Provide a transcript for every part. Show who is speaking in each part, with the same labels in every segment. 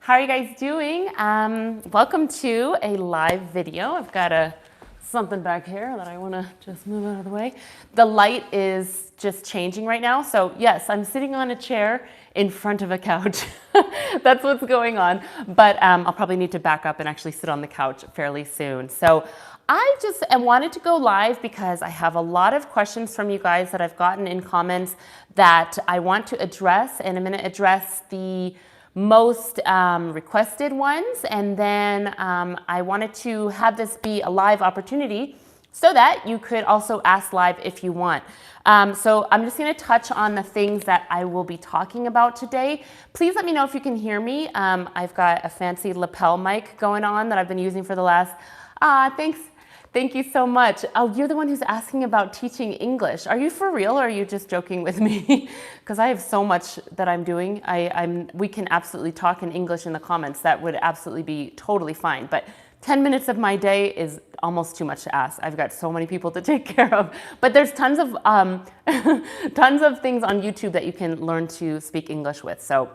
Speaker 1: How are you guys doing? Welcome to a live video. I've got something back here that I want to just move out of the way. The light is just changing right now. So yes, I'm sitting on a chair in front of a couch. That's what's going on. But I'll probably need to back up and actually sit on the couch fairly soon. So I just wanted to go live because I have a lot of questions from you guys that I've gotten in comments that I want to address, and I'm going to address the most requested ones, and then I wanted to have this be a live opportunity so that you could also ask live if you want. So I'm just going to touch on the things that I will be talking about today. Please let me know if you can hear me. I've got a fancy lapel mic going on that I've been using for the last, Thank you so much. Oh, you're the one who's asking about teaching English. Are you for real, or are you just joking with me? Because I have so much that I'm doing. We can absolutely talk in English in the comments. That would absolutely be totally fine. But 10 minutes of my day is almost too much to ask. I've got so many people to take care of. But there's tons of tons of things on YouTube that you can learn to speak English with. So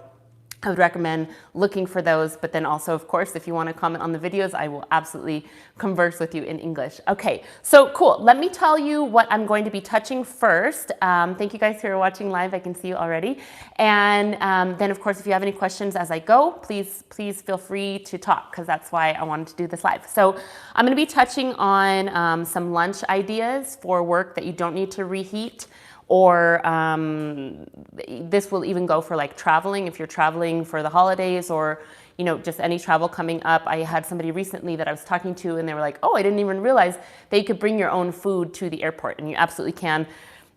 Speaker 1: I would recommend looking for those, but then also, of course, if you want to comment on the videos, I will absolutely converse with you in English. Okay, so cool. Let me tell you what I'm going to be touching first. Thank you guys who are watching live. I can see you already. And then, of course, if you have any questions as I go, please feel free to talk, because that's why I wanted to do this live. So I'm going to be touching on some lunch ideas for work that you don't need to reheat. Or this will even go for like traveling, if you're traveling for the holidays, or just any travel coming up. I had somebody recently that I was talking to, and they were like, oh, I didn't even realize that you could bring your own food to the airport. And you absolutely can,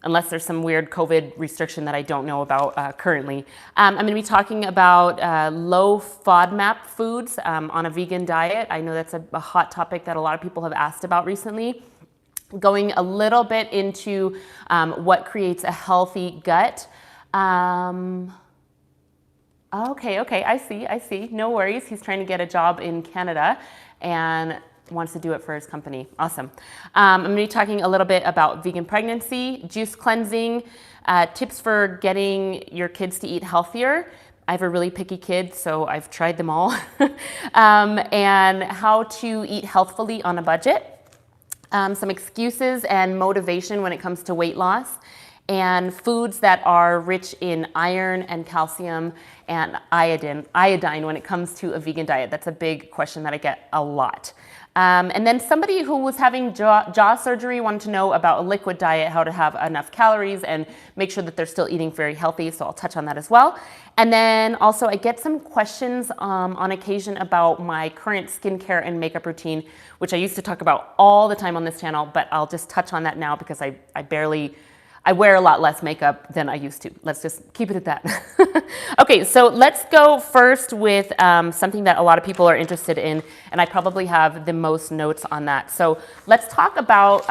Speaker 1: unless there's some weird COVID restriction that I don't know about currently. I'm going to be talking about low-FODMAP foods on a vegan diet. I know that's a hot topic that a lot of people have asked about recently. Going a little bit into what creates a healthy gut. Okay, I see. No worries. He's trying to get a job in Canada and wants to do it for his company. Awesome. I'm going to be talking a little bit about vegan pregnancy, juice cleansing, tips for getting your kids to eat healthier. I have a really picky kid, so I've tried them all. And how to eat healthfully on a budget. Some excuses and motivation when it comes to weight loss, and foods that are rich in iron and calcium and iodine when it comes to a vegan diet. That's a big question that I get a lot. And then somebody who was having jaw surgery wanted to know about a liquid diet, how to have enough calories and make sure that they're still eating very healthy. So I'll touch on that as well. And then also I get some questions on occasion about my current skincare and makeup routine, which I used to talk about all the time on this channel, but I'll just touch on that now because I wear a lot less makeup than I used to. Let's just keep it at that. Okay, so let's go first with something that a lot of people are interested in, and I probably have the most notes on that. So let's talk about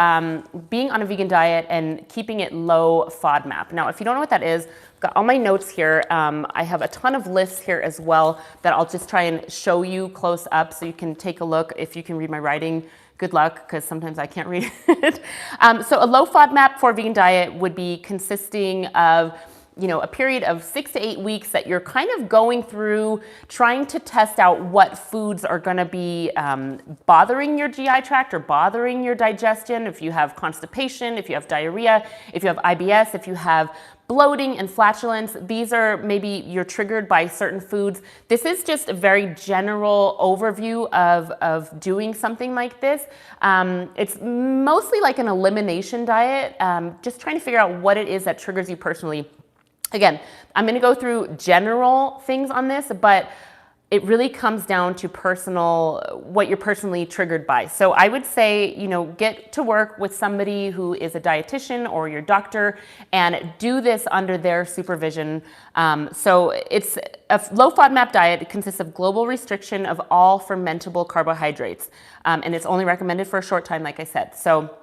Speaker 1: being on a vegan diet and keeping it low FODMAP. Now, if you don't know what that is, I've got all my notes here. I have a ton of lists here as well that I'll just try and show you close up so you can take a look. If you can read my writing, good luck, because sometimes I can't read it. So a low FODMAP for a vegan diet would be consisting of a period of 6 to 8 weeks that you're kind of going through trying to test out what foods are going to be bothering your GI tract or bothering your digestion. If you have constipation, if you have diarrhea, if you have IBS, if you have bloating and flatulence, these are maybe you're triggered by certain foods. This is just a very general overview of doing something like this. It's mostly like an elimination diet, just trying to figure out what it is that triggers you personally. Again, I'm going to go through general things on this, but it really comes down to what you're personally triggered by. So I would say, get to work with somebody who is a dietitian or your doctor and do this under their supervision. So it's a low FODMAP diet. It consists of global restriction of all fermentable carbohydrates. And it's only recommended for a short time, like I said. So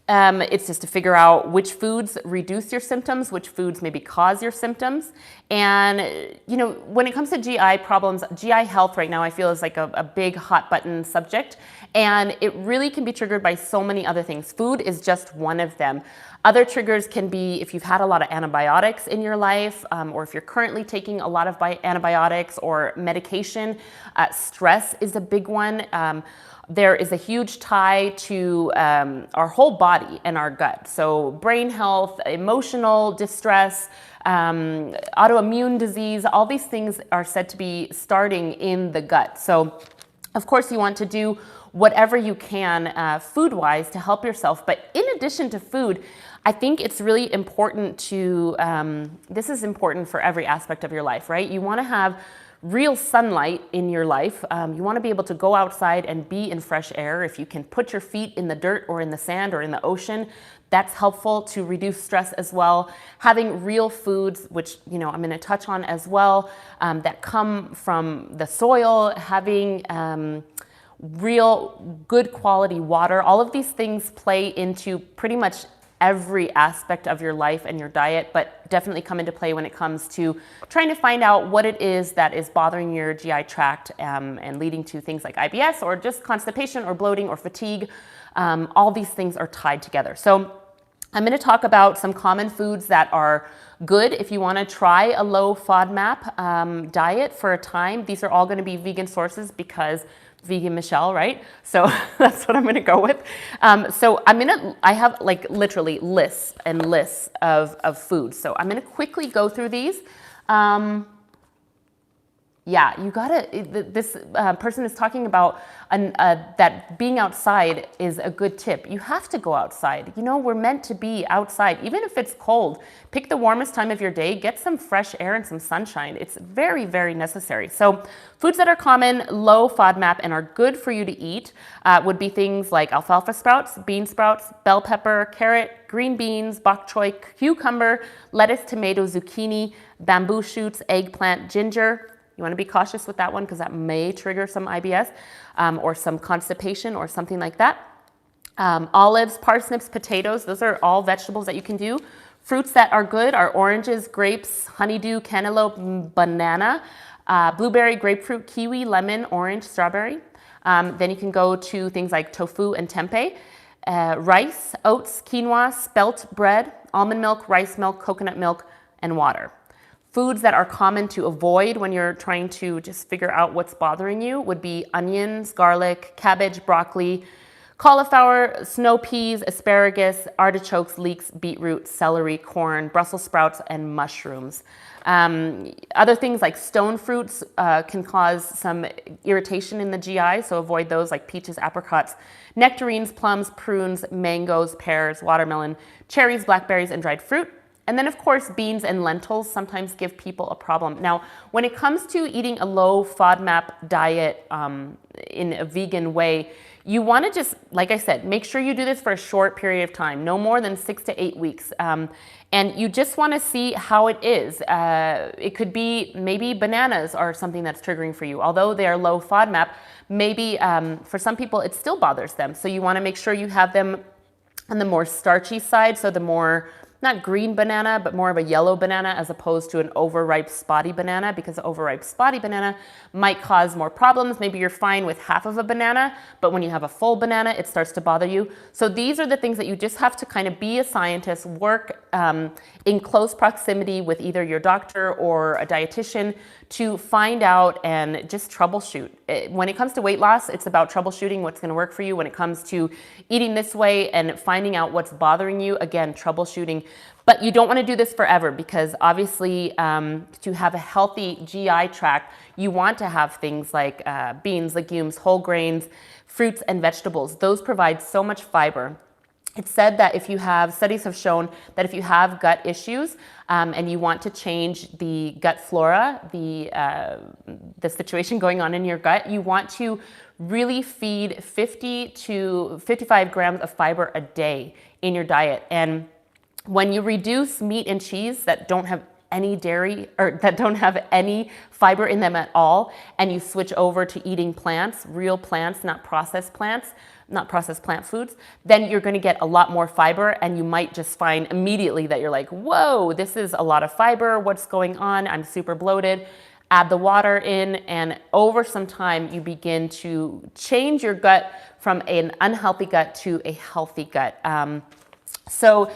Speaker 1: It's just to figure out which foods reduce your symptoms, which foods maybe cause your symptoms. And, you know, when it comes to GI problems, GI health right now I feel is like a big hot button subject. And it really can be triggered by so many other things. Food is just one of them. Other triggers can be if you've had a lot of antibiotics in your life, or if you're currently taking a lot of antibiotics or medication. Stress is a big one. There is a huge tie to our whole body and our gut. So brain health, emotional distress, autoimmune disease, all these things are said to be starting in the gut. So of course you want to do whatever you can food-wise to help yourself. But in addition to food, I think it's really important to, this is important for every aspect of your life, right? You want to have real sunlight in your life. You want to be able to go outside and be in fresh air. If you can put your feet in the dirt or in the sand or in the ocean, that's helpful to reduce stress as well. Having real foods, which, you know, I'm going to touch on as well, that come from the soil, having real good quality water. All of these things play into pretty much every aspect of your life and your diet, but definitely come into play when it comes to trying to find out what it is that is bothering your GI tract and leading to things like IBS or just constipation or bloating or fatigue. All these things are tied together. So I'm going to talk about some common foods that are good if you want to try a low FODMAP diet for a time. These are all going to be vegan sources because vegan Michele, right? So that's what I'm going to go with. So I have like literally lists and lists of foods. So I'm going to quickly go through these. Yeah, you gotta, this person is talking about that being outside is a good tip. You have to go outside. You know, we're meant to be outside, even if it's cold. Pick the warmest time of your day, get some fresh air and some sunshine. It's very, very necessary. So foods that are common, low FODMAP, and are good for you to eat would be things like alfalfa sprouts, bean sprouts, bell pepper, carrot, green beans, bok choy, cucumber, lettuce, tomato, zucchini, bamboo shoots, eggplant, ginger. You want to be cautious with that one because that may trigger some IBS or some constipation or something like that. Olives, parsnips, potatoes, those are all vegetables that you can do. Fruits that are good are oranges, grapes, honeydew, cantaloupe, banana, blueberry, grapefruit, kiwi, lemon, orange, strawberry. Then you can go to things like tofu and tempeh, rice, oats, quinoa, spelt bread, almond milk, rice milk, coconut milk, and water. Foods that are common to avoid when you're trying to just figure out what's bothering you would be onions, garlic, cabbage, broccoli, cauliflower, snow peas, asparagus, artichokes, leeks, beetroot, celery, corn, Brussels sprouts, and mushrooms. Other things like stone fruits can cause some irritation in the GI, so avoid those like peaches, apricots, nectarines, plums, prunes, mangoes, pears, watermelon, cherries, blackberries, and dried fruit. And then of course, beans and lentils sometimes give people a problem. Now, when it comes to eating a low FODMAP diet in a vegan way, you want to just, like I said, make sure you do this for a short period of time, no more than 6 to 8 weeks. And you just want to see how it is. It could be maybe bananas are something that's triggering for you. Although they are low FODMAP, maybe for some people it still bothers them. So you want to make sure you have them on the more starchy side, so the more not green banana, but more of a yellow banana as opposed to an overripe spotty banana, because the overripe spotty banana might cause more problems. Maybe you're fine with half of a banana, but when you have a full banana, it starts to bother you. So these are the things that you just have to kind of be a scientist, work in close proximity with either your doctor or a dietitian to find out and just troubleshoot. When it comes to weight loss, it's about troubleshooting what's going to work for you. When it comes to eating this way and finding out what's bothering you, again, troubleshooting. But you don't want to do this forever because obviously to have a healthy GI tract, you want to have things like beans, legumes, whole grains, fruits, and vegetables. Those provide so much fiber. It's said that if you have, studies have shown that if you have gut issues and you want to change the gut flora, the situation going on in your gut, you want to really feed 50 to 55 grams of fiber a day in your diet. And when you reduce meat and cheese that don't have any dairy or that don't have any fiber in them at all, and you switch over to eating plants, real plants, not processed plants, not processed plant foods, then you're going to get a lot more fiber, and you might just find immediately that you're like, whoa, this is a lot of fiber. What's going on? I'm super bloated. Add the water in, and over some time, you begin to change your gut from an unhealthy gut to a healthy gut. So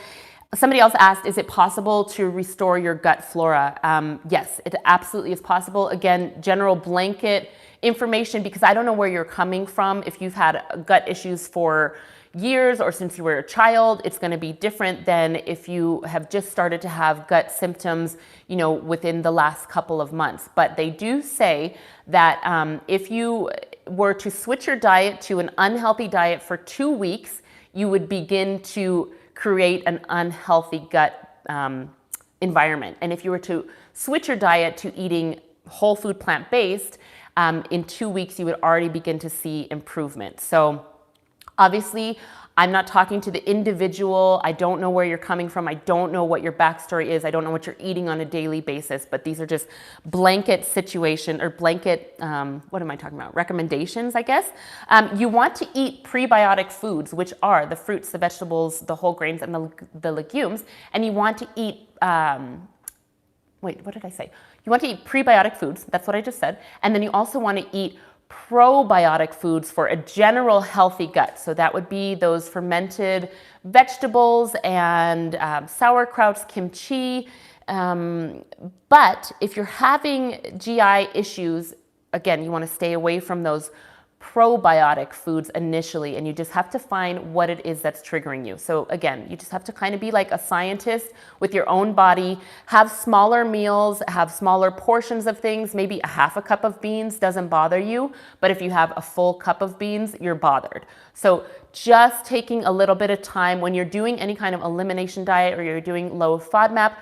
Speaker 1: somebody else asked, is it possible to restore your gut flora? Yes, it absolutely is possible. Again, general blanket information, because I don't know where you're coming from. If you've had gut issues for years or since you were a child, it's going to be different than if you have just started to have gut symptoms, you know, within the last couple of months. But they do say that if you were to switch your diet to an unhealthy diet for 2 weeks, you would begin to create an unhealthy gut environment. And if you were to switch your diet to eating whole food plant-based, in 2 weeks, you would already begin to see improvement. So obviously, I'm not talking to the individual. I don't know where you're coming from. I don't know what your backstory is. I don't know what you're eating on a daily basis, but these are just blanket situation or blanket, what am I talking about? Recommendations, I guess. You want to eat prebiotic foods, which are the fruits, the vegetables, the whole grains, and the legumes. And you want to eat, wait, what did I say? You want to eat prebiotic foods. That's what I just said. And then you also want to eat probiotic foods for a general healthy gut. So that would be those fermented vegetables and sauerkrauts, kimchi. But if you're having GI issues, again, you want to stay away from those probiotic foods initially, and you just have to find what it is that's triggering you. So again, you just have to kind of be like a scientist with your own body, have smaller meals, have smaller portions of things. Maybe a half a cup of beans doesn't bother you, but if you have a full cup of beans, you're bothered. So just taking a little bit of time when you're doing any kind of elimination diet or you're doing low FODMAP,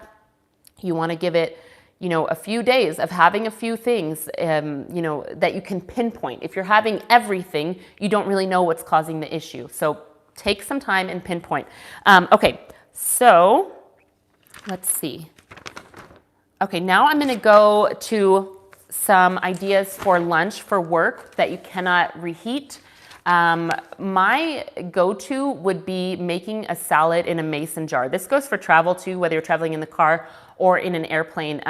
Speaker 1: you want to give it, you know, a few days of having a few things, you know, that you can pinpoint. If you're having everything, you don't really know what's causing the issue. So take some time and pinpoint. Okay, so let's see. Okay, now I'm going to go to some ideas for lunch for work that you cannot reheat. My go-to would be making a salad in a mason jar. This goes for travel too, whether you're traveling in the car or in an airplane.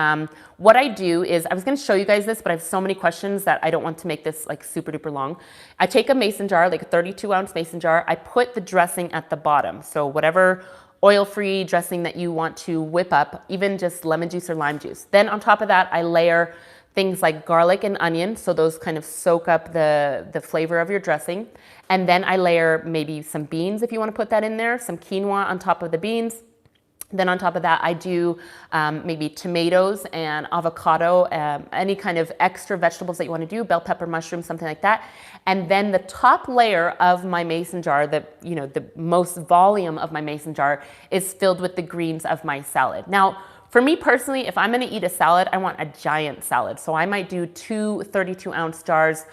Speaker 1: What I do is, I was gonna show you guys this, but I have so many questions that I don't want to make this like super duper long. I take a mason jar, like a 32-ounce mason jar. I put the dressing at the bottom. So whatever oil-free dressing that you want to whip up, even just lemon juice or lime juice. Then on top of that, I layer things like garlic and onion, so those kind of soak up the flavor of your dressing. And then I layer maybe some beans if you want to put that in there, some quinoa on top of the beans. Then on top of that, I do maybe tomatoes and avocado, any kind of extra vegetables that you want to do, bell pepper, mushrooms, something like that. And then the top layer of my mason jar, the most volume of my mason jar, is filled with the greens of my salad. Now, for me personally, if I'm going to eat a salad, I want a giant salad. So I might do 2 32-ounce jars,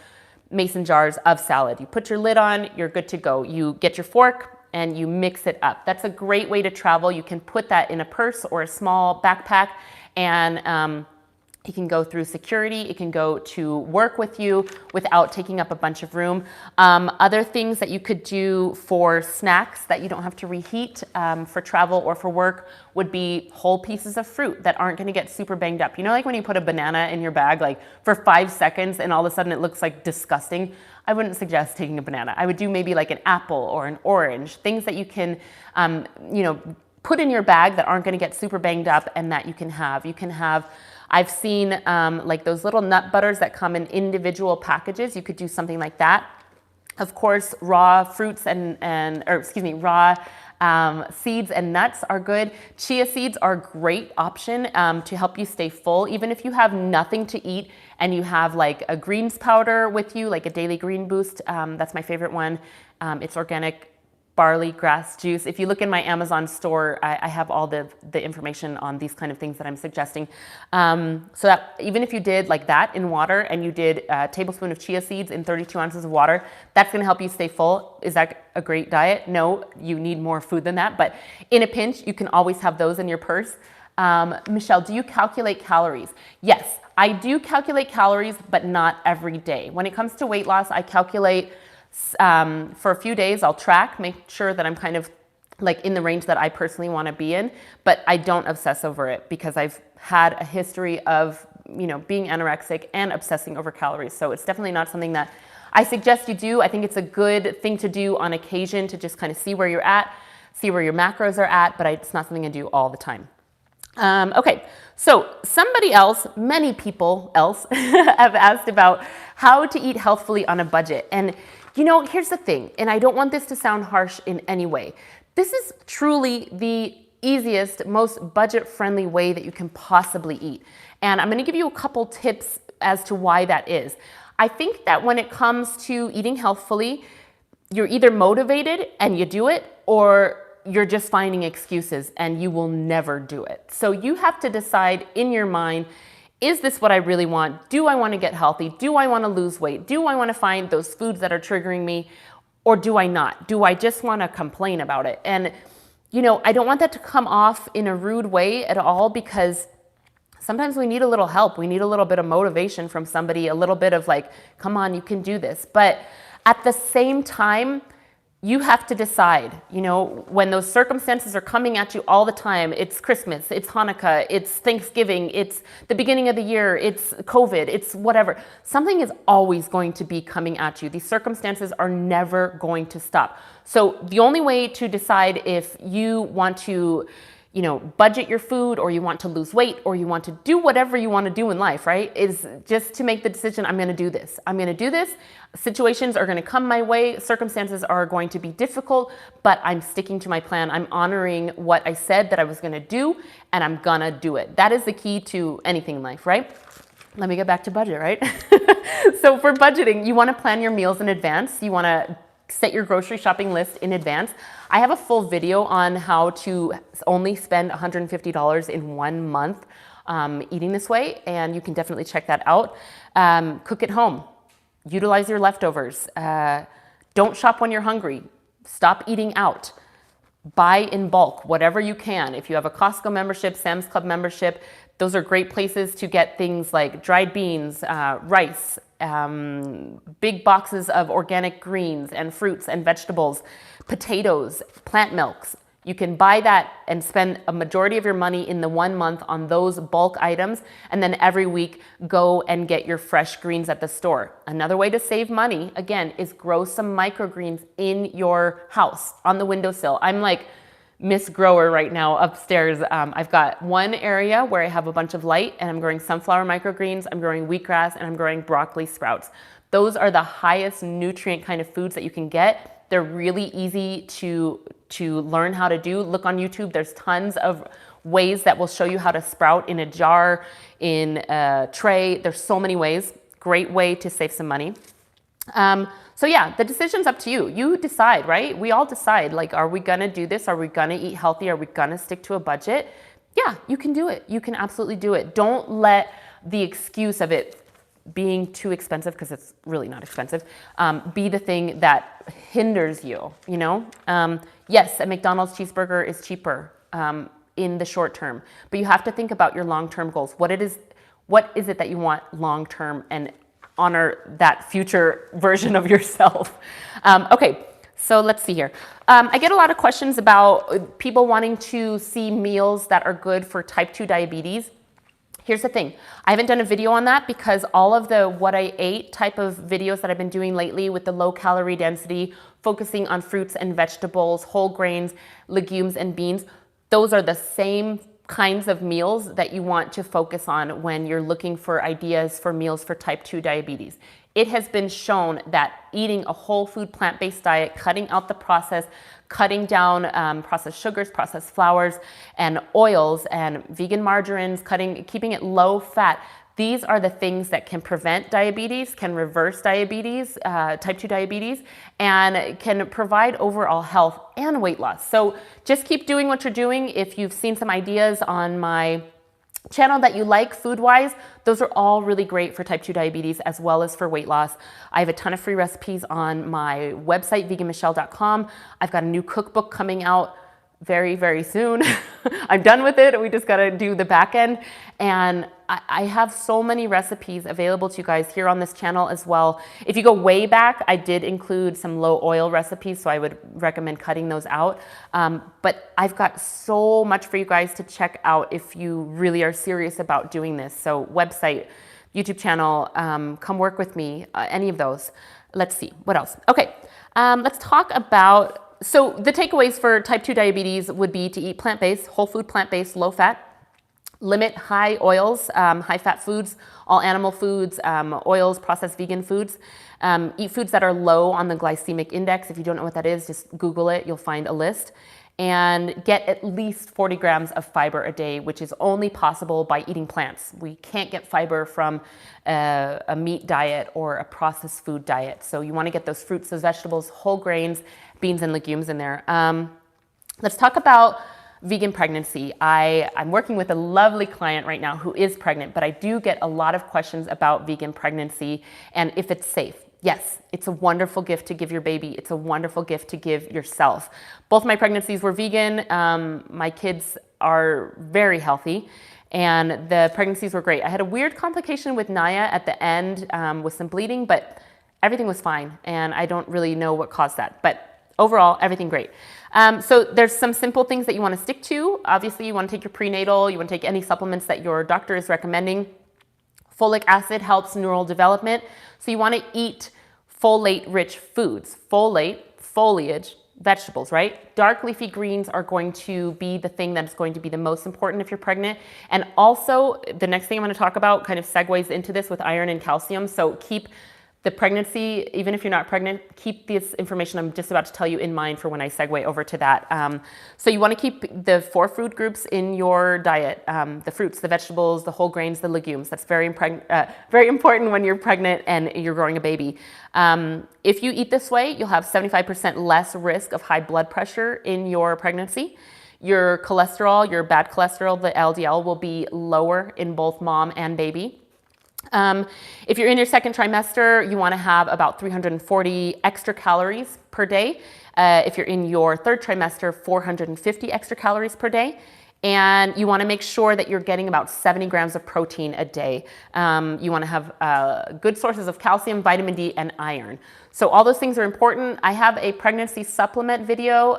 Speaker 1: mason jars of salad. You put your lid on, you're good to go. You get your fork and you mix it up. That's a great way to travel. You can put that in a purse or a small backpack, and it can go through security. It can go to work with you without taking up a bunch of room. Other things that you could do for snacks that you don't have to reheat for travel or for work would be whole pieces of fruit that aren't gonna get super banged up. You know, like when you put a banana in your bag like for 5 seconds and all of a sudden it looks like disgusting? I wouldn't suggest taking a banana. I would do maybe like an apple or an orange, things that you can, put in your bag that aren't gonna get super banged up and that you can have. You can have, I've seen like those little nut butters that come in individual packages. You could do something like that. Of course, raw fruits raw seeds and nuts are good. Chia seeds are a great option to help you stay full. Even if you have nothing to eat and you have like a greens powder with you, like a daily green boost, that's my favorite one. It's organic barley grass juice. If you look in my Amazon store, I have all the information on these kind of things that I'm suggesting. So that even if you did like that in water and you did a tablespoon of chia seeds in 32 ounces of water, that's gonna help you stay full. Is that a great diet? No, you need more food than that, but in a pinch, you can always have those in your purse. Michelle, do you calculate calories? Yes, I do calculate calories, but not every day. When it comes to weight loss, I calculate For a few days, I'll track, make sure that I'm kind of like in the range that I personally want to be in, but I don't obsess over it because I've had a history of, being anorexic and obsessing over calories. So it's definitely not something that I suggest you do. I think it's a good thing to do on occasion to just kind of see where you're at, see where your macros are at, but it's not something I do all the time. Okay, so somebody else, many people else have asked about how to eat healthfully on a budget. And here's the thing, and I don't want this to sound harsh in any way. This is truly the easiest, most budget-friendly way that you can possibly eat. And I'm gonna give you a couple tips as to why that is. I think that when it comes to eating healthfully, you're either motivated and you do it, or you're just finding excuses and you will never do it. So you have to decide in your mind, is this what I really want? Do I want to get healthy? Do I want to lose weight? Do I want to find those foods that are triggering me? Or do I not? Do I just want to complain about it? And, I don't want that to come off in a rude way at all, because sometimes we need a little help. We need a little bit of motivation from somebody, a little bit of like, come on, you can do this. But at the same time, you have to decide, when those circumstances are coming at you all the time. It's Christmas, it's Hanukkah, it's Thanksgiving, it's the beginning of the year, it's COVID, it's whatever. Something is always going to be coming at you. These circumstances are never going to stop. So the only way to decide if you want to budget your food, or you want to lose weight, or you want to do whatever you want to do in life, right, is just to make the decision, I'm going to do this. I'm going to do this. Situations are going to come my way. Circumstances are going to be difficult, but I'm sticking to my plan. I'm honoring what I said that I was going to do, and I'm going to do it. That is the key to anything in life, right? Let me get back to budget, right? So for budgeting, you want to plan your meals in advance. You want to set your grocery shopping list in advance. I have a full video on how to only spend $150 in 1 month eating this way, and you can definitely check that out. Cook at home. Utilize your leftovers. Don't shop when you're hungry. Stop eating out. Buy in bulk, whatever you can. If you have a Costco membership, Sam's Club membership, those are great places to get things like dried beans, rice, big boxes of organic greens and fruits and vegetables, potatoes, plant milks. You can buy that and spend a majority of your money in the 1 month on those bulk items, and then every week go and get your fresh greens at the store. Another way to save money, again, is grow some microgreens in your house on the windowsill. I'm like Miss Grower right now upstairs. I've got one area where I have a bunch of light, and I'm growing sunflower microgreens, I'm growing wheatgrass, and I'm growing broccoli sprouts. Those are the highest nutrient kind of foods that you can get. They're really easy to learn how to do. Look on YouTube. There's tons of ways that will show you how to sprout in a jar, in a tray. There's so many ways. Great way to save some money. So yeah, the decision's up to you. You decide, right? We all decide, like, are we gonna do this? Are we gonna eat healthy? Are we gonna stick to a budget? Yeah, you can do it. You can absolutely do it. Don't let the excuse of it being too expensive, because it's really not expensive, be the thing that hinders you, Yes, a McDonald's cheeseburger is cheaper in the short term, but you have to think about your long-term goals. What is it that you want long-term, and honor that future version of yourself. Okay, so let's see here. I get a lot of questions about people wanting to see meals that are good for type 2 diabetes. Here's the thing, I haven't done a video on that because all of the what I ate type of videos that I've been doing lately with the low calorie density, focusing on fruits and vegetables, whole grains, legumes and beans, those are the same kinds of meals that you want to focus on when you're looking for ideas for meals for type 2 diabetes. It has been shown that eating a whole food plant-based diet, cutting out the process, cutting down processed sugars, processed flours, and oils, and vegan margarines, keeping it low fat. These are the things that can prevent diabetes, can reverse diabetes, type 2 diabetes, and can provide overall health and weight loss. So just keep doing what you're doing. If you've seen some ideas on my channel that you like food-wise, those are all really great for type 2 diabetes as well as for weight loss. I have a ton of free recipes on my website, veganmichele.com. I've got a new cookbook coming out very, very soon. I'm done with it. We just got to do the back end. And I have so many recipes available to you guys here on this channel as well. If you go way back, I did include some low oil recipes, so I would recommend cutting those out. But I've got so much for you guys to check out if you really are serious about doing this. So website, YouTube channel, come work with me, any of those. Let's see, what else? Okay, let's talk about, so the takeaways for type 2 diabetes would be to eat plant-based, whole food, plant-based, low fat, limit high oils, high fat foods, all animal foods, oils, processed vegan foods. Eat foods that are low on the glycemic index. If you don't know what that is, just Google it, you'll find a list. And get at least 40 grams of fiber a day, which is only possible by eating plants. We can't get fiber from a meat diet or a processed food diet. So you want to get those fruits, those vegetables, whole grains, beans and legumes in there. Let's talk about vegan pregnancy. I'm working with a lovely client right now who is pregnant, but I do get a lot of questions about vegan pregnancy and if it's safe. Yes, it's a wonderful gift to give your baby. It's a wonderful gift to give yourself. Both my pregnancies were vegan. My kids are very healthy and the pregnancies were great. I had a weird complication with Naya at the end with some bleeding, but everything was fine and I don't really know what caused that. But overall, everything great. So there's some simple things that you want to stick to. Obviously, you want to take your prenatal, you want to take any supplements that your doctor is recommending. Folic acid helps neural development. So you want to eat folate-rich foods, folate, foliage, vegetables, right? Dark leafy greens are going to be the thing that's going to be the most important if you're pregnant. And also, the next thing I'm going to talk about kind of segues into this with iron and calcium. So keep the pregnancy, even if you're not pregnant, keep this information I'm just about to tell you in mind for when I segue over to that. So you want to keep the 4 food groups in your diet, the fruits, the vegetables, the whole grains, the legumes. That's very important when you're pregnant and you're growing a baby. If you eat this way, you'll have 75% less risk of high blood pressure in your pregnancy. Your cholesterol, your bad cholesterol, the LDL, will be lower in both mom and baby. If you're in your second trimester, you want to have about 340 extra calories per day. If you're in your third trimester, 450 extra calories per day. And you want to make sure that you're getting about 70 grams of protein a day. You want to have good sources of calcium, vitamin D, and iron. So all those things are important. I have a pregnancy supplement video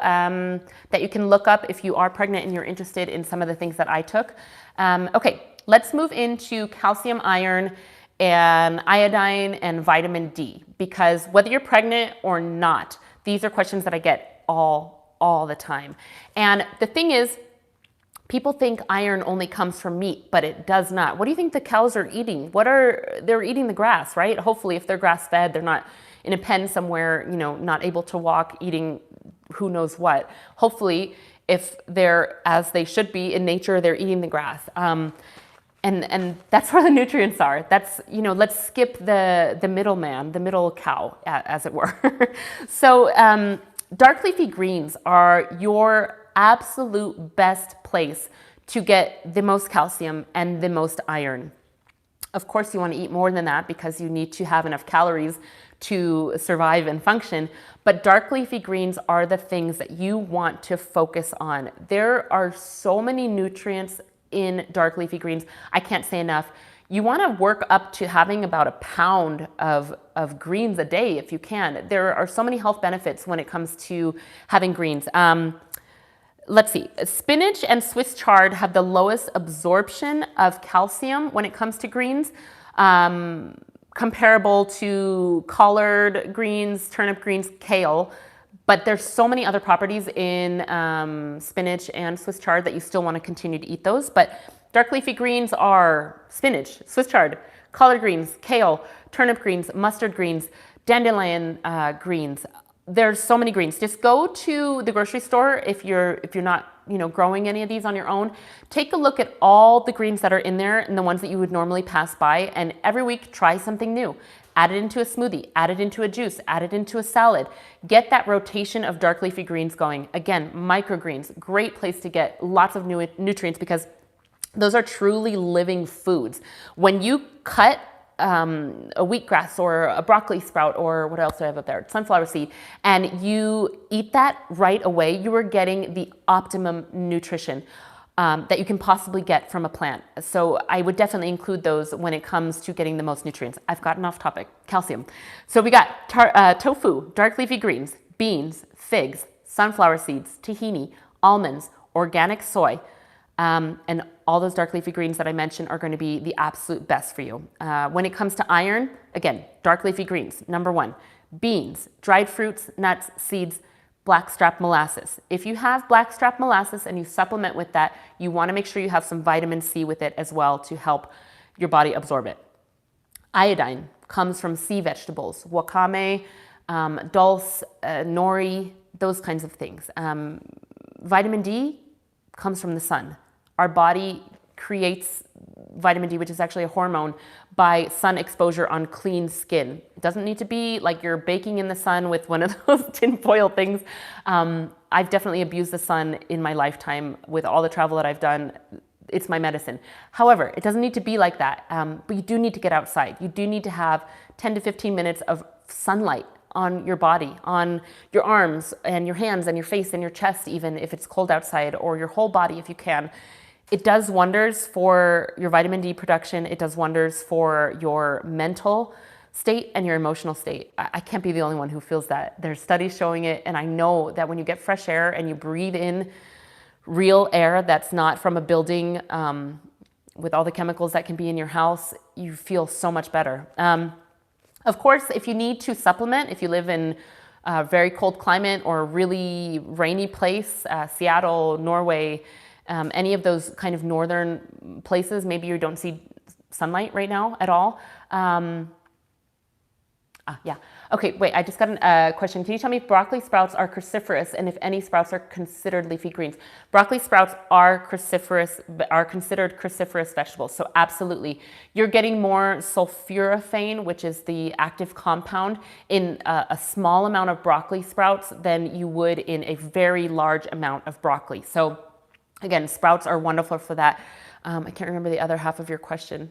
Speaker 1: that you can look up if you are pregnant and you're interested in some of the things that I took. Okay. Let's move into calcium, iron, and iodine and vitamin D, because whether you're pregnant or not, these are questions that I get all the time. And the thing is, people think iron only comes from meat, but it does not. What do you think the cows are eating? They're eating the grass, right? Hopefully, if they're grass fed, they're not in a pen somewhere, you know, not able to walk, eating who knows what. Hopefully, if they're as they should be in nature, they're eating the grass. And that's where the nutrients are. That's, you know, let's skip the middleman, the middle cow, as it were. So dark leafy greens are your absolute best place to get the most calcium and the most iron. Of course, you want to eat more than that because you need to have enough calories to survive and function. But dark leafy greens are the things that you want to focus on. There are so many nutrients in dark leafy greens. I can't say enough. You want to work up to having about a pound of greens a day if you can. There are so many health benefits when it comes to having greens. Let's see. Spinach and Swiss chard have the lowest absorption of calcium when it comes to greens, comparable to collard greens, turnip greens, kale. But there's so many other properties in spinach and Swiss chard that you still want to continue to eat those. But dark leafy greens are spinach, Swiss chard, collard greens, kale, turnip greens, mustard greens, dandelion greens. There's so many greens. Just go to the grocery store if you're not, you know, growing any of these on your own. Take a look at all the greens that are in there and the ones that you would normally pass by, and every week try something new. Add it into a smoothie, add it into a juice, add it into a salad. Get that rotation of dark leafy greens going. Again, microgreens, great place to get lots of nutrients because those are truly living foods. When you cut a wheatgrass or a broccoli sprout, or what else do I have up there? Sunflower seed, and you eat that right away, you are getting the optimum nutrition that you can possibly get from a plant. So I would definitely include those when it comes to getting the most nutrients. I've gotten off topic. Calcium. So we got tofu, dark leafy greens, beans, figs, sunflower seeds, tahini, almonds, organic soy, and all those dark leafy greens that I mentioned are going to be the absolute best for you. When it comes to iron, again, dark leafy greens, number one. Beans, dried fruits, nuts, seeds, blackstrap molasses. If you have blackstrap molasses and you supplement with that, you want to make sure you have some vitamin C with it as well to help your body absorb it. Iodine comes from sea vegetables, wakame, dulse, nori, those kinds of things. Vitamin D comes from the sun. Our body creates vitamin D, which is actually a hormone, by sun exposure on clean skin. It doesn't need to be like you're baking in the sun with one of those tinfoil things. I've definitely abused the sun in my lifetime with all the travel that I've done. It's my medicine. However, it doesn't need to be like that, but you do need to get outside. You do need to have 10 to 15 minutes of sunlight on your body, on your arms and your hands and your face and your chest, even if it's cold outside, or your whole body if you can. It does wonders for your vitamin D production. It does wonders for your mental state and your emotional state. I can't be the only one who feels that. There's studies showing it, and I know that when you get fresh air and you breathe in real air that's not from a building with all the chemicals that can be in your house, you feel so much better. Of course, if you need to supplement, if you live in a very cold climate or a really rainy place, Seattle, Norway, any of those kind of northern places, maybe you don't see sunlight right now at all. Yeah. Okay, wait, I just got a question. Can you tell me if broccoli sprouts are cruciferous and if any sprouts are considered leafy greens? Broccoli sprouts are considered cruciferous vegetables, so absolutely. You're getting more sulforaphane, which is the active compound, in a small amount of broccoli sprouts than you would in a very large amount of broccoli. So again, sprouts are wonderful for that. I can't remember the other half of your question.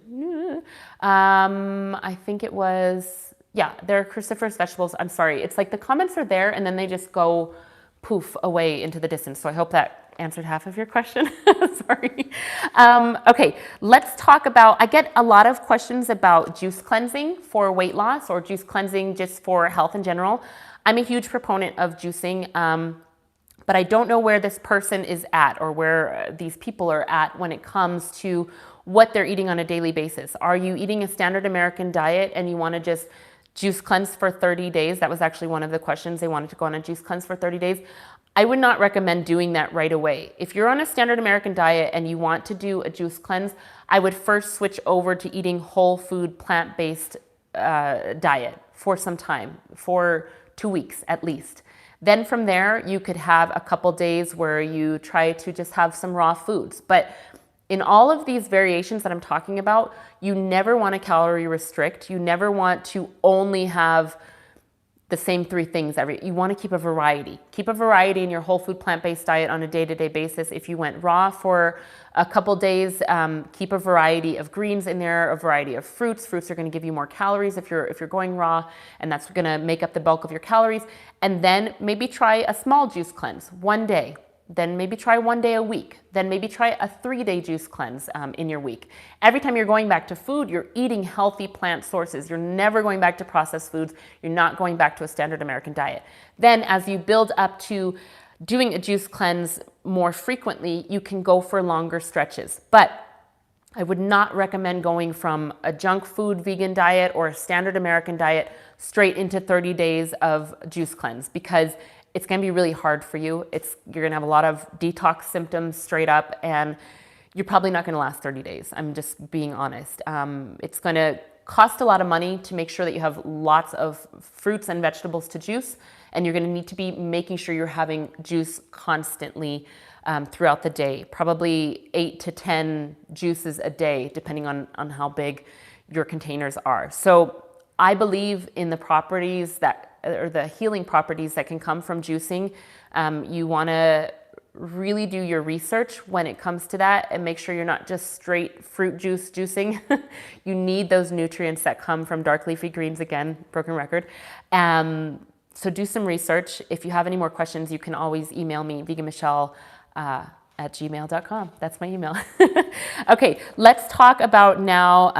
Speaker 1: I think it was... Yeah, they're cruciferous vegetables. I'm sorry. It's like the comments are there and then they just go poof away into the distance. So I hope that answered half of your question. Sorry. Okay, let's talk about, I get a lot of questions about juice cleansing for weight loss or juice cleansing just for health in general. I'm a huge proponent of juicing, but I don't know where this person is at or where these people are at when it comes to what they're eating on a daily basis. Are you eating a standard American diet and you want to just juice cleanse for 30 days. That was actually one of the questions. They wanted to go on a juice cleanse for 30 days. I would not recommend doing that right away. If you're on a standard American diet and you want to do a juice cleanse, I would first switch over to eating whole food, plant-based diet for some time, for 2 weeks at least. Then from there, you could have a couple days where you try to just have some raw foods. But in all of these variations that I'm talking about, you never want to calorie restrict. You never want to only have the same 3 things you want to keep a variety. Keep a variety in your whole food plant-based diet on a day-to-day basis. If you went raw for a couple days, keep a variety of greens in there, a variety of fruits. Fruits are going to give you more calories if you're going raw, and that's going to make up the bulk of your calories. And then maybe try a small juice cleanse one day. Then maybe try 1 day a week. Then maybe try a 3-day juice cleanse in your week. Every time you're going back to food, you're eating healthy plant sources. You're never going back to processed foods. You're not going back to a standard American diet. Then as you build up to doing a juice cleanse more frequently, you can go for longer stretches. But I would not recommend going from a junk food vegan diet or a standard American diet straight into 30 days of juice cleanse, because it's going to be really hard for you. You're going to have a lot of detox symptoms straight up, and you're probably not going to last 30 days. I'm just being honest. It's going to cost a lot of money to make sure that you have lots of fruits and vegetables to juice, and you're going to need to be making sure you're having juice constantly throughout the day, probably 8 to 10 juices a day, depending on how big your containers are. So I believe in the properties or the healing properties that can come from juicing. You want to really do your research when it comes to that and make sure you're not just straight fruit juice juicing. You need those nutrients that come from dark leafy greens, again, broken record. So do some research. If you have any more questions, you can always email me, veganmichele at gmail.com. That's my email. Okay, let's talk about now,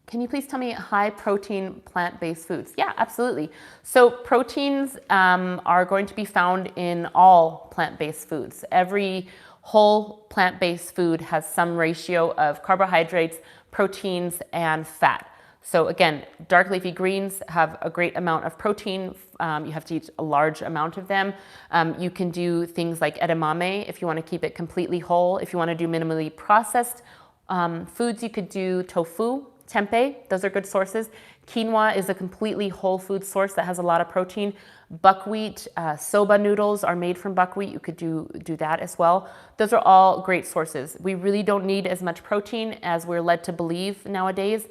Speaker 1: can you please tell me high protein plant-based foods? Yeah, absolutely. So proteins are going to be found in all plant-based foods. Every whole plant-based food has some ratio of carbohydrates, proteins, and fat. So again, dark leafy greens have a great amount of protein. You have to eat a large amount of them. You can do things like edamame if you want to keep it completely whole. If you want to do minimally processed foods, you could do tofu, tempeh. Those are good sources. Quinoa is a completely whole food source that has a lot of protein. Buckwheat, soba noodles are made from buckwheat. You could do that as well. Those are all great sources. We really don't need as much protein as we're led to believe nowadays.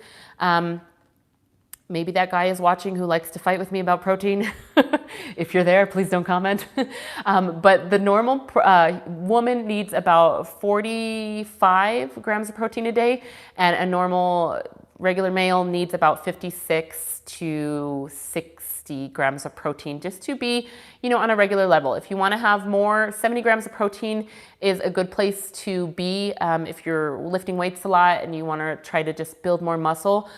Speaker 1: Maybe that guy is watching who likes to fight with me about protein. If you're there, please don't comment. But the normal woman needs about 45 grams of protein a day, and a normal regular male needs about 56 to 60 grams of protein just to be, on a regular level. If you want to have more, 70 grams of protein is a good place to be if you're lifting weights a lot and you want to try to just build more muscle.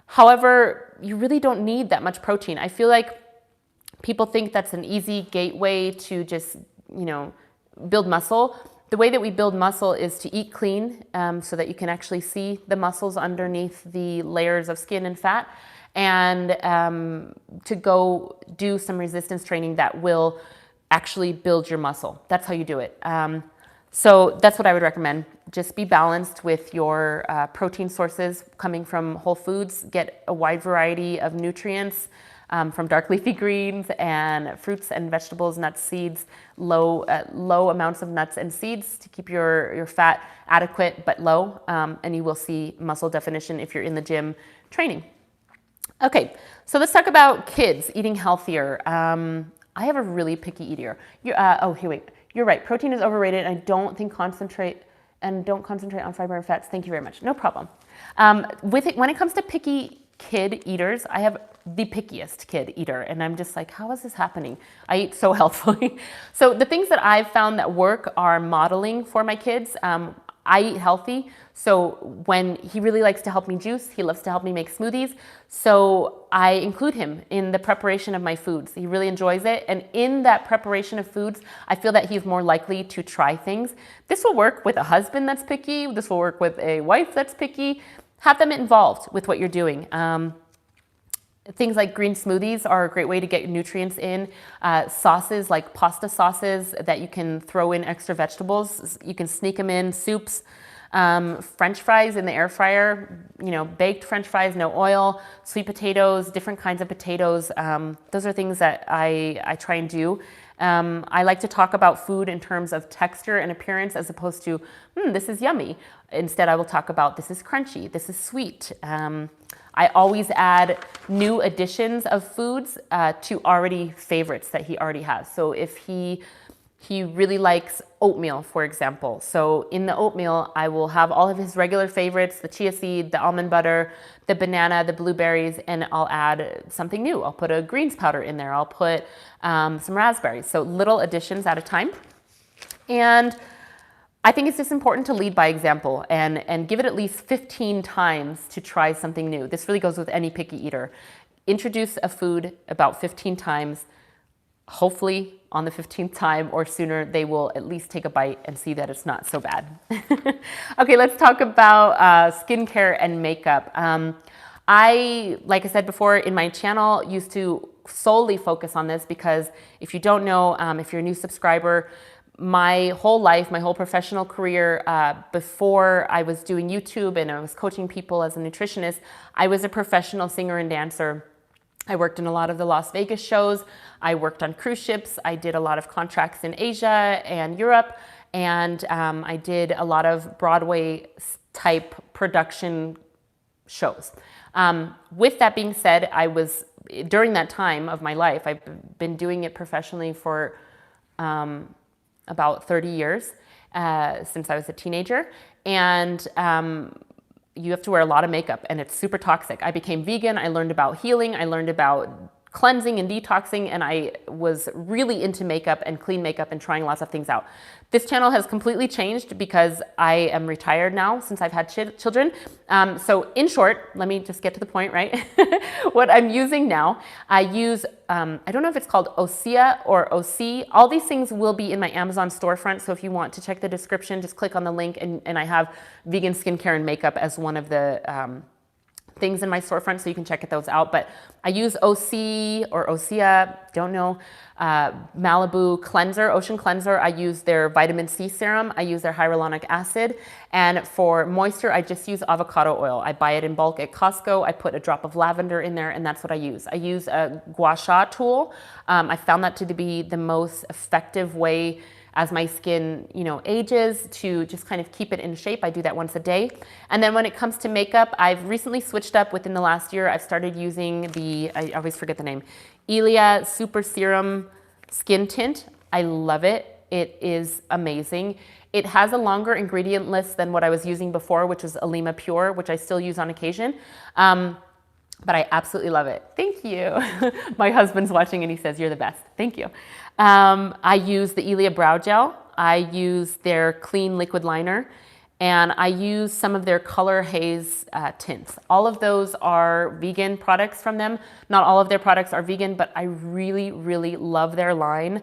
Speaker 1: However, you really don't need that much protein. I feel like people think that's an easy gateway to just, build muscle. The way that we build muscle is to eat clean so that you can actually see the muscles underneath the layers of skin and fat, and to go do some resistance training that will actually build your muscle. That's how you do it. So that's what I would recommend. Just be balanced with your protein sources coming from whole foods. Get a wide variety of nutrients from dark leafy greens and fruits and vegetables, nuts, seeds, low amounts of nuts and seeds to keep your fat adequate but low, and you will see muscle definition if you're in the gym training. Okay, so let's talk about kids eating healthier. I have a really picky eater. You're right. Protein is overrated, and don't concentrate on fiber and fats. Thank you very much. No problem. When it comes to picky kid eaters, I have the pickiest kid eater, and I'm just like, how is this happening? I eat so healthfully. So the things that I've found that work are modeling for my kids. I eat healthy, so when he really likes to help me juice, he loves to help me make smoothies, so I include him in the preparation of my foods. He really enjoys it, and in that preparation of foods, I feel that he's more likely to try things. This will work with a husband that's picky. This will work with a wife that's picky. Have them involved with what you're doing. Things like green smoothies are a great way to get nutrients in. Sauces like pasta sauces that you can throw in extra vegetables. You can sneak them in soups. French fries in the air fryer, baked French fries, no oil, sweet potatoes, different kinds of potatoes. Those are things that I try and do. I like to talk about food in terms of texture and appearance as opposed to, this is yummy. Instead, I will talk about this is crunchy, this is sweet. I always add new additions of foods to already favorites that he already has. So if he really likes oatmeal, for example. So in the oatmeal, I will have all of his regular favorites, the chia seed, the almond butter, the banana, the blueberries, and I'll add something new. I'll put a greens powder in there. I'll put some raspberries. So little additions at a time. And I think it's just important to lead by example and give it at least 15 times to try something new. This really goes with any picky eater. Introduce a food about 15 times. Hopefully on the 15th time or sooner, they will at least take a bite and see that it's not so bad. Okay, let's talk about skincare and makeup. Like I said before, in my channel, used to solely focus on this because if you don't know, if you're a new subscriber, my whole life, my whole professional career, before I was doing YouTube and I was coaching people as a nutritionist, I was a professional singer and dancer. I worked in a lot of the Las Vegas shows. I worked on cruise ships. I did a lot of contracts in Asia and Europe. And I did a lot of Broadway type production shows. With that being said, during that time of my life, I've been doing it professionally for about 30 years, since I was a teenager. And you have to wear a lot of makeup and it's super toxic. I became vegan. I learned about healing. I learned about cleansing and detoxing, and I was really into makeup and clean makeup and trying lots of things out. This channel has completely changed because I am retired now since I've had children. So in short, let me just get to the point, right? What I'm using now, I use, I don't know if it's called Osea or OC. All these things will be in my Amazon storefront. So if you want to check the description, just click on the link, and I have vegan skincare and makeup as one of the things in my storefront, so you can check those out. But I use OC or Osea, don't know, Malibu cleanser, ocean cleanser. I use their vitamin C serum. I use their hyaluronic acid. And for moisture, I just use avocado oil. I buy it in bulk at Costco. I put a drop of lavender in there, and that's what I use. I use a gua sha tool. I found that to be the most effective way as my skin, ages, to just kind of keep it in shape. I do that once a day. And then when it comes to makeup, I've recently switched up within the last year. I've started using I always forget the name, Ilia Super Serum Skin Tint. I love it. It is amazing. It has a longer ingredient list than what I was using before, which was Alima Pure, which I still use on occasion. But I absolutely love it. Thank you. My husband's watching and he says, you're the best. Thank you. I use the Ilia Brow Gel. I use their Clean Liquid Liner. And I use some of their Color Haze tints. All of those are vegan products from them. Not all of their products are vegan, but I really, really love their line.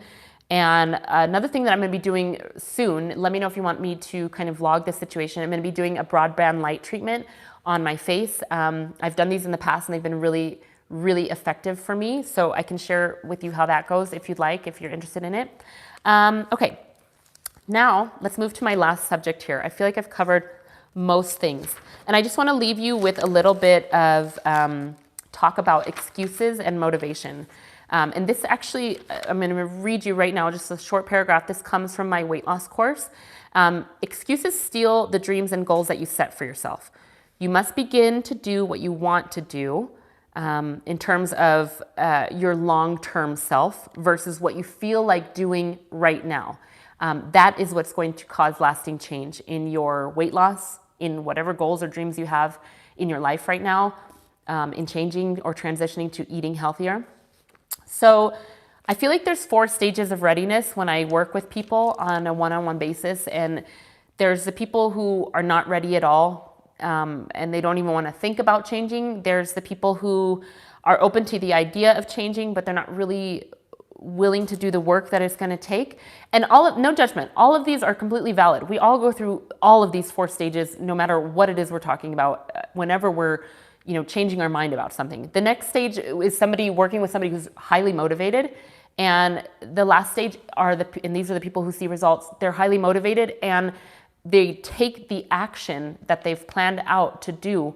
Speaker 1: And another thing that I'm going to be doing soon, let me know if you want me to kind of vlog this situation. I'm going to be doing a broadband light treatment on my face. I've done these in the past and they've been really, really effective for me. So I can share with you how that goes if you'd like, if you're interested in it. Okay, now let's move to my last subject here. I feel like I've covered most things. And I just want to leave you with a little bit of talk about excuses and motivation. And this actually, I'm going to read you right now just a short paragraph. This comes from my weight loss course. Excuses steal the dreams and goals that you set for yourself. You must begin to do what you want to do in terms of your long-term self versus what you feel like doing right now. That is what's going to cause lasting change in your weight loss, in whatever goals or dreams you have in your life right now, in changing or transitioning to eating healthier. So I feel like there's 4 stages of readiness when I work with people on a one-on-one basis. And there's the people who are not ready at all. And they don't even want to think about changing. There's the people who are open to the idea of changing, but they're not really willing to do the work that it's going to take. And no judgment, all of these are completely valid. We all go through all of these 4 stages, no matter what it is we're talking about, whenever we're changing our mind about something. The next stage is somebody working with somebody who's highly motivated. And the last stage and these are the people who see results. They're highly motivated and they take the action that they've planned out to do,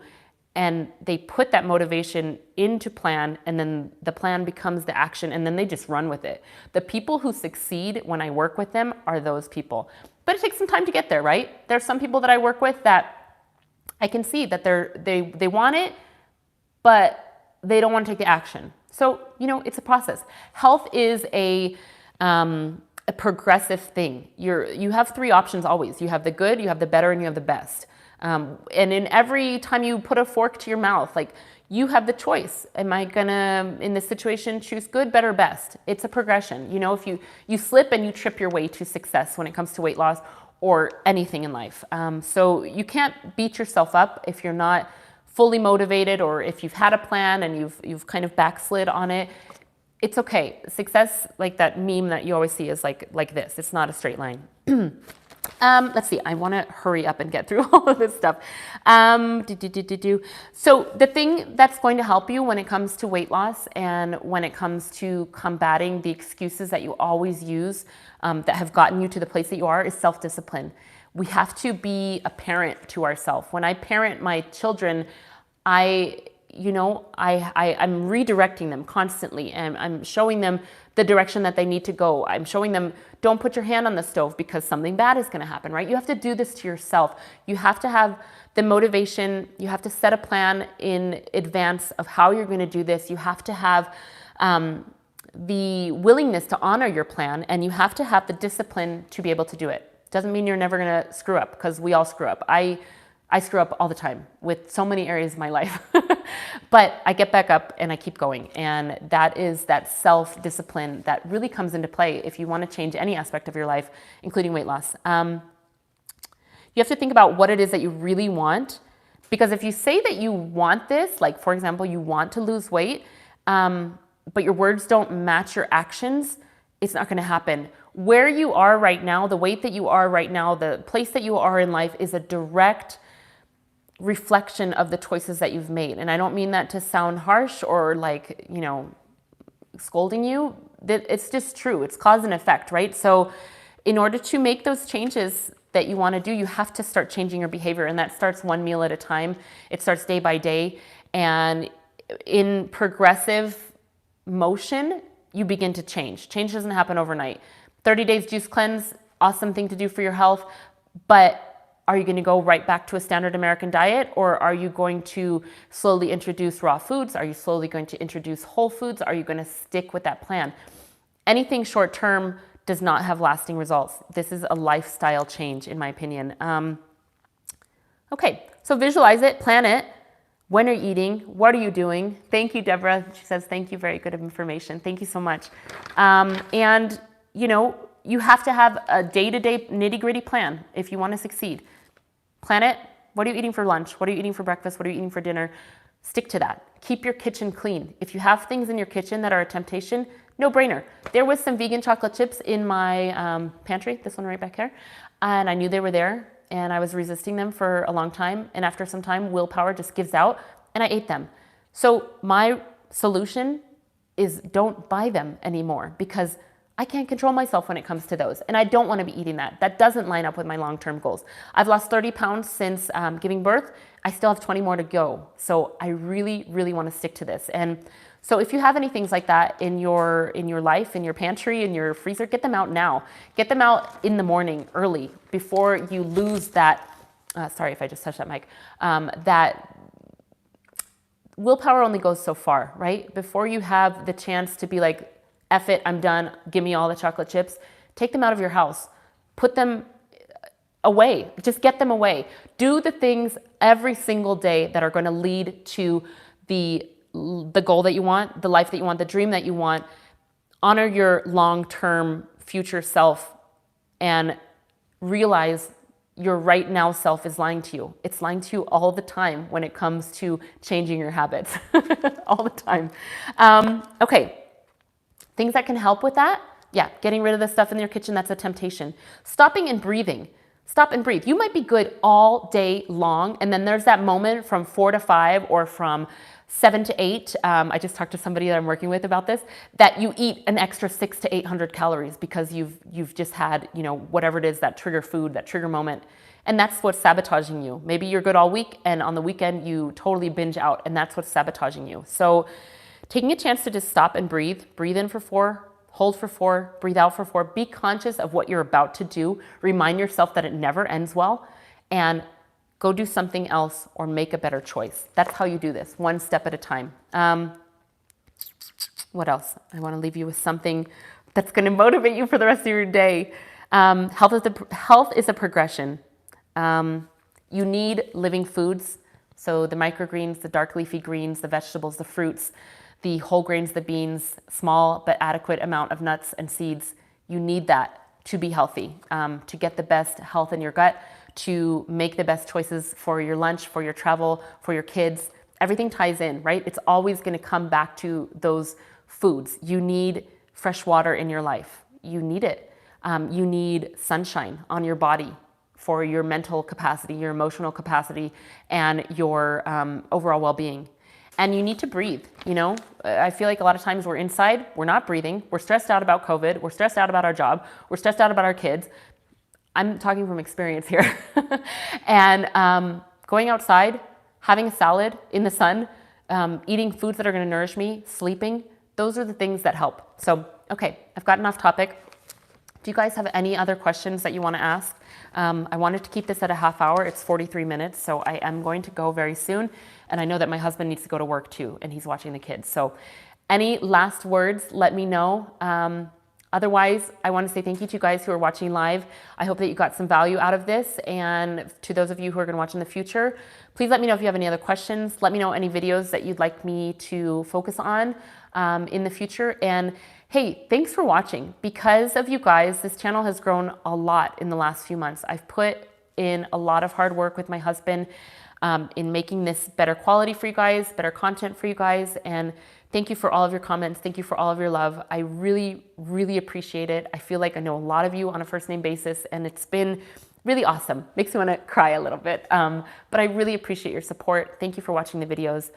Speaker 1: and they put that motivation into plan, and then the plan becomes the action, and then they just run with it. The people who succeed when I work with them are those people. But it takes some time to get there, right? There's some people that I work with that I can see that they want it, but they don't want to take the action. So, it's a process. Health is a progressive thing. You have 3 options always. You have the good, you have the better, and you have the best. And in every time you put a fork to your mouth, like, you have the choice. Am I gonna, in this situation, choose good, better, best? It's a progression. If you slip and you trip your way to success when it comes to weight loss or anything in life. So you can't beat yourself up if you're not fully motivated, or if you've had a plan and you've kind of backslid on it. It's okay. Success, like that meme that you always see, is like this. It's not a straight line. Let's see. I want to hurry up and get through all of this stuff. So the thing that's going to help you when it comes to weight loss and when it comes to combating the excuses that you always use that have gotten you to the place that you are is self-discipline. We have to be a parent to ourselves. When I parent my children, I'm redirecting them constantly, and I'm showing them the direction that they need to go. I'm showing them, don't put your hand on the stove because something bad is going to happen, right? You have to do this to yourself. You have to have the motivation. You have to set a plan in advance of how you're going to do this. You have to have the willingness to honor your plan, and you have to have the discipline to be able to do it. Doesn't mean you're never gonna screw up, because we all screw up. I screw up all the time with so many areas of my life, but I get back up and I keep going. And that is that self-discipline that really comes into play if you want to change any aspect of your life, including weight loss. You have to think about what it is that you really want, because if you say that you want this, like for example, you want to lose weight, but your words don't match your actions, it's not going to happen. Where you are right now, the weight that you are right now, the place that you are in life is a direct reflection of the choices that you've made. And I don't mean that to sound harsh or like, you know, scolding you. It's just true. It's cause and effect, right? So in order to make those changes that you want to do, you have to start changing your behavior. And that starts one meal at a time. It starts day by day. And in progressive motion, you begin to change. Change doesn't happen overnight. 30 days juice cleanse, awesome thing to do for your health. But are you going to go right back to a standard American diet, or are you going to slowly introduce raw foods? Are you slowly going to introduce whole foods? Are you going to stick with that plan? Anything short term does not have lasting results. This is a lifestyle change, in my opinion. Okay, so visualize it, plan it. When are you eating? What are you doing? Thank you, Deborah. She says, thank you, very good information. Thank you so much. And, you know, you have to have a day-to-day nitty-gritty plan if you want to succeed. Plan it. What are you eating for lunch? What are you eating for breakfast? What are you eating for dinner? Stick to that. Keep your kitchen clean. If you have things in your kitchen that are a temptation, no brainer. There was some vegan chocolate chips in my pantry, this one right back here, and I knew they were there, and I was resisting them for a long time, and after some time, willpower just gives out, and I ate them. So my solution is don't buy them anymore, because I can't control myself when it comes to those, and I don't want to be eating that. That doesn't line up with my long-term goals. I've lost 30 pounds since giving birth. I still have 20 more to go. So I really, really want to stick to this. And so if you have any things like that in your life, in your pantry, in your freezer, get them out now. Get them out in the morning, early, before you lose that, sorry if I just touched that mic, that willpower only goes so far, right? Before you have the chance to be like, F it, I'm done, give me all the chocolate chips. Take them out of your house. Put them away. Just get them away. Do the things every single day that are going to lead to the goal that you want, the life that you want, the dream that you want. Honor your long-term future self and realize your right now self is lying to you. It's lying to you all the time when it comes to changing your habits. All the time. Okay. Things that can help with that, yeah, getting rid of the stuff in your kitchen, that's a temptation. Stopping and breathing. Stop and breathe. You might be good all day long, and then there's that moment from 4 to 5 or from 7 to 8. I just talked to somebody that I'm working with about this, that you eat an extra 600 to 800 calories because you've just had, you know, whatever it is, that trigger food, that trigger moment. And that's what's sabotaging you. Maybe you're good all week, and on the weekend you totally binge out, and that's what's sabotaging you. So taking a chance to just stop and breathe. Breathe in for 4, hold for 4, breathe out for 4. Be conscious of what you're about to do. Remind yourself that it never ends well, and go do something else or make a better choice. That's how you do this, one step at a time. What else? I want to leave you with something that's going to motivate you for the rest of your day. Health is a progression. You need living foods. So the microgreens, the dark leafy greens, the vegetables, the fruits, the whole grains, the beans, small but adequate amount of nuts and seeds. You need that to be healthy, to get the best health in your gut, to make the best choices for your lunch, for your travel, for your kids. Everything ties in, right? It's always going to come back to those foods. You need fresh water in your life. You need it. You need sunshine on your body for your mental capacity, your emotional capacity, and your overall well-being. And you need to breathe, you know? I feel like a lot of times we're inside, we're not breathing, we're stressed out about COVID, we're stressed out about our job, we're stressed out about our kids. I'm talking from experience here. And going outside, having a salad in the sun, eating foods that are gonna nourish me, sleeping, those are the things that help. So, okay, I've gotten off topic. Do you guys have any other questions that you wanna ask? I wanted to keep this at a half hour. It's 43 minutes, so I am going to go very soon. And I know that my husband needs to go to work too, and he's watching the kids. So Any last words, let me know. Otherwise, I want to say thank you to you guys who are watching live. I hope that you got some value out of this. And to those of you who are going to watch in the future, please let me know if you have any other questions. Let me know any videos that you'd like me to focus on in the future. And hey, thanks for watching. Because of you guys, this channel has grown a lot in the last few months. I've put in a lot of hard work with my husband in making this better quality for you guys, better content for you guys. And thank you for all of your comments. Thank you for all of your love. I really, really appreciate it. I feel like I know a lot of you on a first name basis, and it's been really awesome. Makes me want to cry a little bit. But I really appreciate your support. Thank you for watching the videos.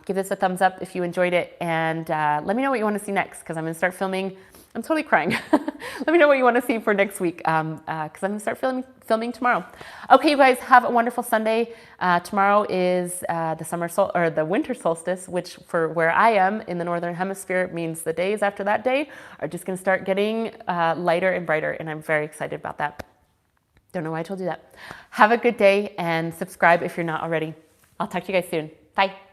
Speaker 1: Give this a thumbs up if you enjoyed it, and let me know what you want to see next, because I'm going to start filming. I'm totally crying. Let me know what you want to see for next week, because I'm going to start filming tomorrow. Okay, you guys, have a wonderful Sunday. Tomorrow is the winter solstice, which for where I am in the Northern Hemisphere means the days after that day are just going to start getting lighter and brighter, and I'm very excited about that. Don't know why I told you that. Have a good day and subscribe if you're not already. I'll talk to you guys soon. Bye.